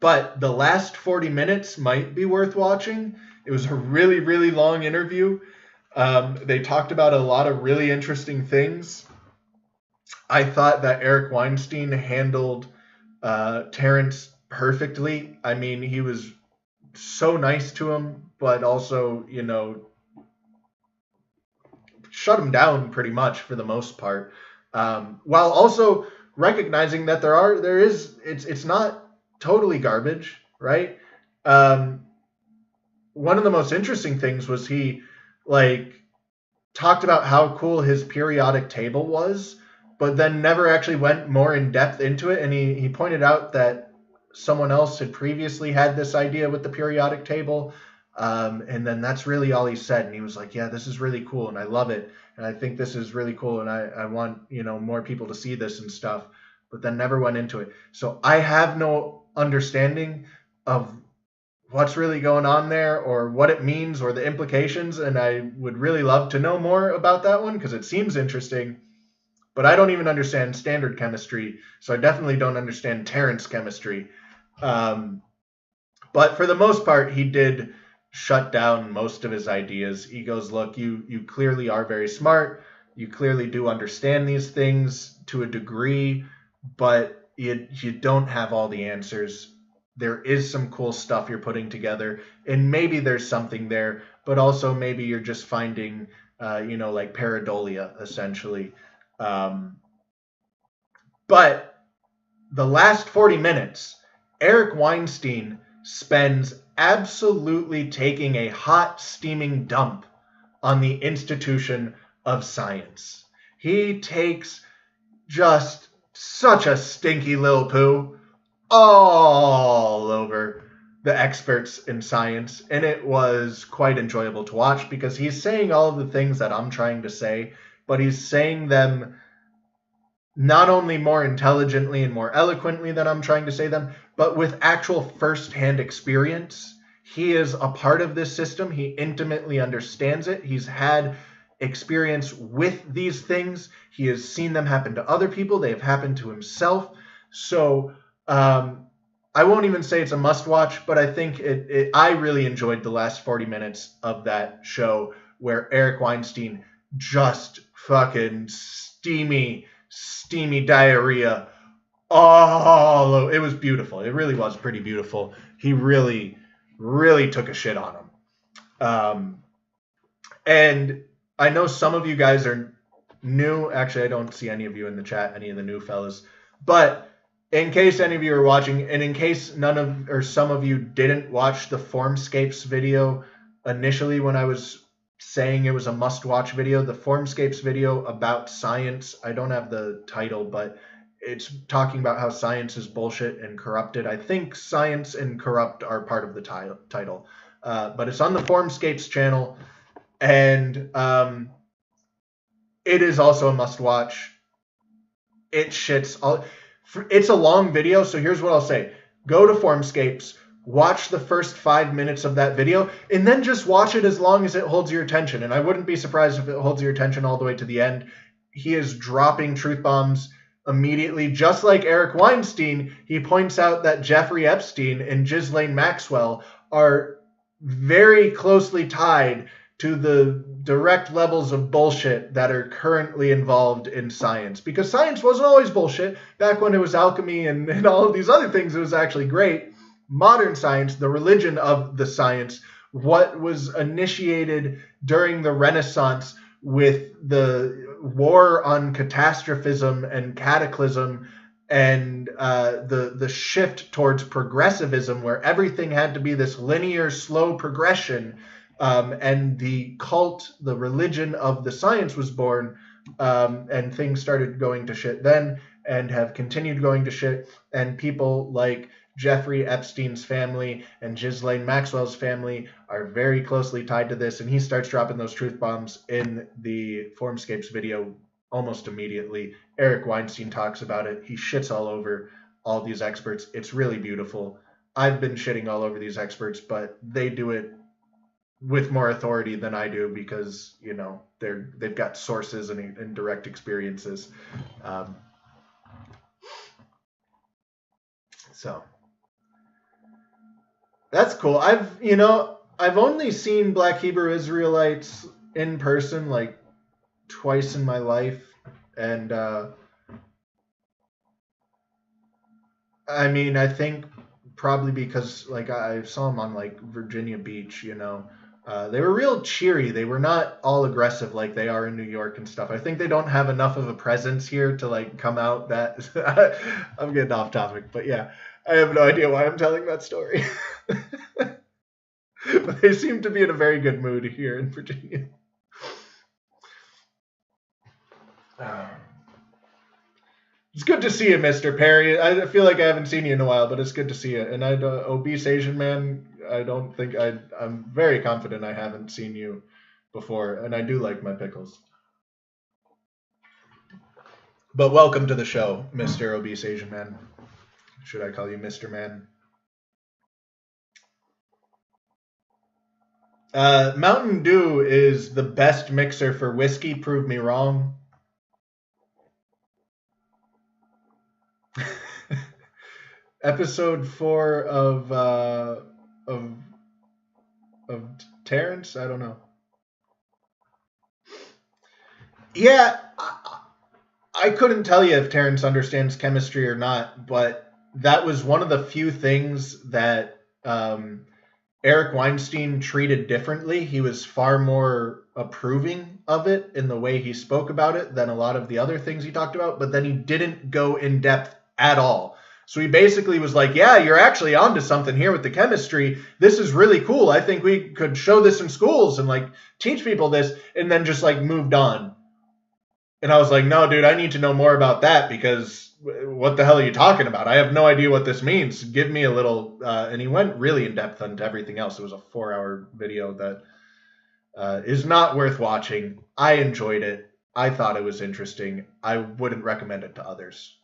Speaker 1: but the last 40 minutes might be worth watching. It was a really, really long interview. They talked about a lot of really interesting things. I thought that Eric Weinstein handled Terrence perfectly. I mean, he was so nice to him, but also, shut him down pretty much for the most part, while also recognizing that it's not totally garbage, right? One of the most interesting things was he talked about how cool his periodic table was, but then never actually went more in depth into it. And he pointed out that someone else had previously had this idea with the periodic table. And then that's really all he said. And he was like, yeah, this is really cool. And I love it. And I think this is really cool. And I want, more people to see this and stuff, but then never went into it. So I have no understanding of what's really going on there or what it means or the implications. And I would really love to know more about that one because it seems interesting. But I don't even understand standard chemistry, so I definitely don't understand Terrence chemistry. But for the most part, he did shut down most of his ideas. He goes, look, you clearly are very smart. You clearly do understand these things to a degree, but you don't have all the answers. There is some cool stuff you're putting together, and maybe there's something there, but also maybe you're just finding, like pareidolia, essentially. But the last 40 minutes, Eric Weinstein spends absolutely taking a hot, steaming dump on the institution of science. He takes just such a stinky little poo all over the experts in science, and it was quite enjoyable to watch because he's saying all of the things that I'm trying to say, but he's saying them not only more intelligently and more eloquently than I'm trying to say them, but with actual first-hand experience. He is a part of this system. He intimately understands it. He's had experience with these things. He has seen them happen to other people. They have happened to himself. So I won't even say it's a must-watch, but I think I really enjoyed the last 40 minutes of that show where Eric Weinstein just fucking steamy diarrhea. Oh, it was beautiful. It really was pretty beautiful. He really, really took a shit on him. And I know some of you guys are new. Actually, I don't see any of you in the chat, any of the new fellas. But in case any of you are watching, and in case some of you didn't watch the Formscapes video initially when I was saying it was a must-watch video, the Formscapes video about science, I don't have the title, but it's talking about how science is bullshit and corrupted. I think science and corrupt are part of the title. But it's on the Formscapes channel, and it is also a must-watch. It shits all. It's a long video, so here's what I'll say. Go to Formscapes, watch the first 5 minutes of that video, and then just watch it as long as it holds your attention. And I wouldn't be surprised if it holds your attention all the way to the end. He is dropping truth bombs immediately. Just like Eric Weinstein, he points out that Jeffrey Epstein and Ghislaine Maxwell are very closely tied to the direct levels of bullshit that are currently involved in science. Because science wasn't always bullshit. Back when it was alchemy and all of these other things, it was actually great. Modern science, the religion of the science, what was initiated during the Renaissance with the war on catastrophism and cataclysm and the shift towards progressivism, where everything had to be this linear, slow progression, and the cult, the religion of the science was born, and things started going to shit then and have continued going to shit. And people like Jeffrey Epstein's family and Ghislaine Maxwell's family are very closely tied to this, and he starts dropping those truth bombs in the Formscapes video almost immediately. Eric Weinstein talks about it. He shits all over all these experts. It's really beautiful. I've been shitting all over these experts, but they do it with more authority than I do because, you know, they've got sources and direct experiences. So that's cool. I've only seen Black Hebrew Israelites in person like twice in my life, and I mean, I think probably because like I saw them on like Virginia Beach, you know. They were real cheery. They were not all aggressive like they are in New York and stuff. I think they don't have enough of a presence here to like come out that I'm getting off topic, but yeah, I have no idea why I'm telling that story. But they seem to be in a very good mood here in Virginia. It's good to see you, Mr. Perry. I feel like I haven't seen you in a while, but it's good to see you. And obese Asian man, I'm very confident I haven't seen you before, and I do like my pickles. But welcome to the show, Mr. Obese Asian Man. Should I call you Mr. Man? Mountain Dew is the best mixer for whiskey. Prove me wrong. Episode 4 of Terrence? I don't know. Yeah, I couldn't tell you if Terrence understands chemistry or not, but that was one of the few things that Eric Weinstein treated differently. He was far more approving of it in the way he spoke about it than a lot of the other things he talked about, but then he didn't go in depth at all. So he basically was like, yeah, you're actually onto something here with the chemistry. This is really cool. I think we could show this in schools and like teach people this, and then just like moved on. And I was like, no, dude, I need to know more about that because what the hell are you talking about? I have no idea what this means. Give me a little. And he went really in depth into everything else. It was a 4-hour video that is not worth watching. I enjoyed it. I thought it was interesting. I wouldn't recommend it to others.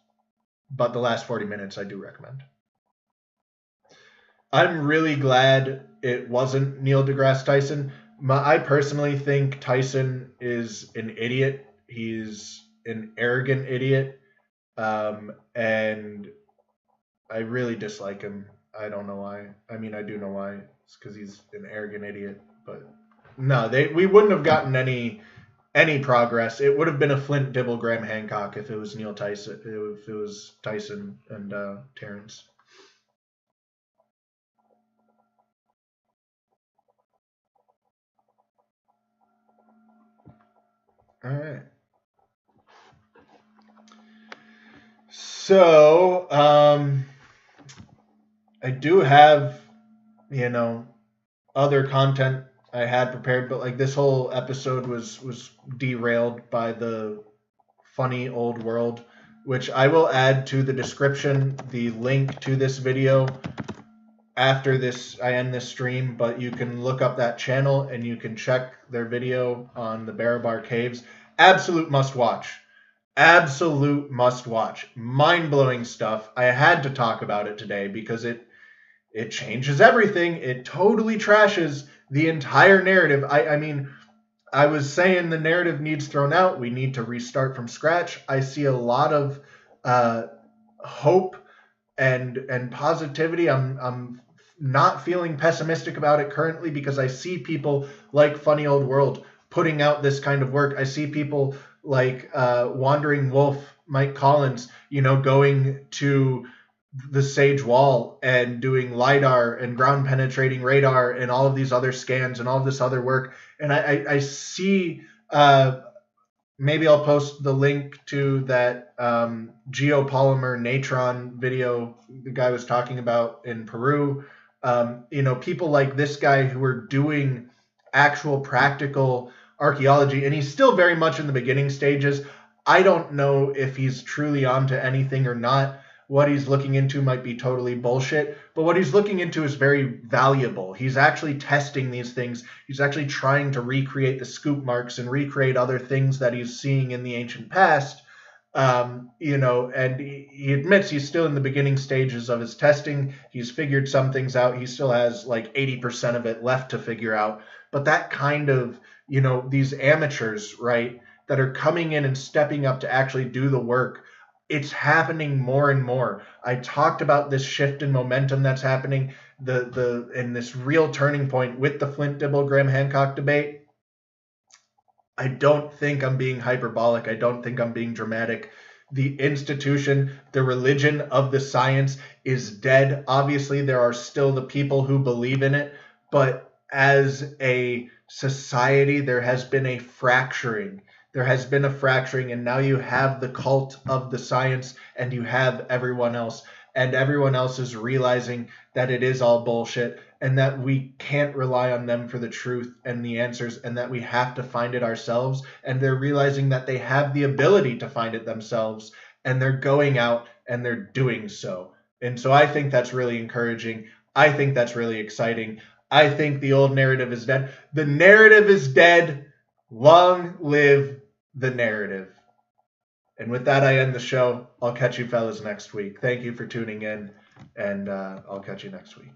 Speaker 1: But the last 40 minutes I do recommend. I'm really glad it wasn't Neil deGrasse Tyson. I personally think Tyson is an idiot. He's an arrogant idiot. And I really dislike him. I don't know why. I mean, I do know why. It's because he's an arrogant idiot. But no, we wouldn't have gotten any progress. It would have been a Flint Dibble Graham Hancock if it was Neil Tyson, if it was Tyson and Terrence. All right. So, I do have, other content I had prepared, but like this whole episode was derailed by the funny old world, which I will add to the description, the link to this video after I end this stream, but you can look up that channel and you can check their video on the Barabar Caves. Absolute must watch. Absolute must watch. Mind-blowing stuff. I had to talk about it today because it changes everything. It totally trashes the entire narrative. I mean, I was saying the narrative needs thrown out. We need to restart from scratch. I see a lot of hope and positivity. I'm not feeling pessimistic about it currently because I see people like Funny Old World putting out this kind of work. I see people like Wandering Wolf, Mike Collins, going to the Sage Wall and doing LiDAR and ground penetrating radar and all of these other scans and all of this other work. And I see, maybe I'll post the link to that geopolymer natron video the guy was talking about in Peru. People like this guy who are doing actual practical archaeology, and he's still very much in the beginning stages. I don't know if he's truly onto anything or not. what he's looking into might be totally bullshit, but what he's looking into is very valuable. He's actually testing these things. He's actually trying to recreate the scoop marks and recreate other things that he's seeing in the ancient past. And he admits he's still in the beginning stages of his testing. He's figured some things out. He still has like 80% of it left to figure out. But that kind of, these amateurs, right, that are coming in and stepping up to actually do the work, it's happening more and more. I talked about this shift in momentum that's happening, and this real turning point with the Flint Dibble Graham Hancock debate. I don't think I'm being hyperbolic. I don't think I'm being dramatic. The institution, the religion of the science is dead. Obviously, there are still the people who believe in it, but as a society, there has been a fracturing. There has been a fracturing, and now you have the cult of the science, and you have everyone else. And everyone else is realizing that it is all bullshit, and that we can't rely on them for the truth and the answers, and that we have to find it ourselves. And they're realizing that they have the ability to find it themselves, and they're going out and they're doing so. And so I think that's really encouraging. I think that's really exciting. I think the old narrative is dead. The narrative is dead. Long live the narrative. And with that, I end the show. I'll catch you fellas next week. Thank you for tuning in, and I'll catch you next week.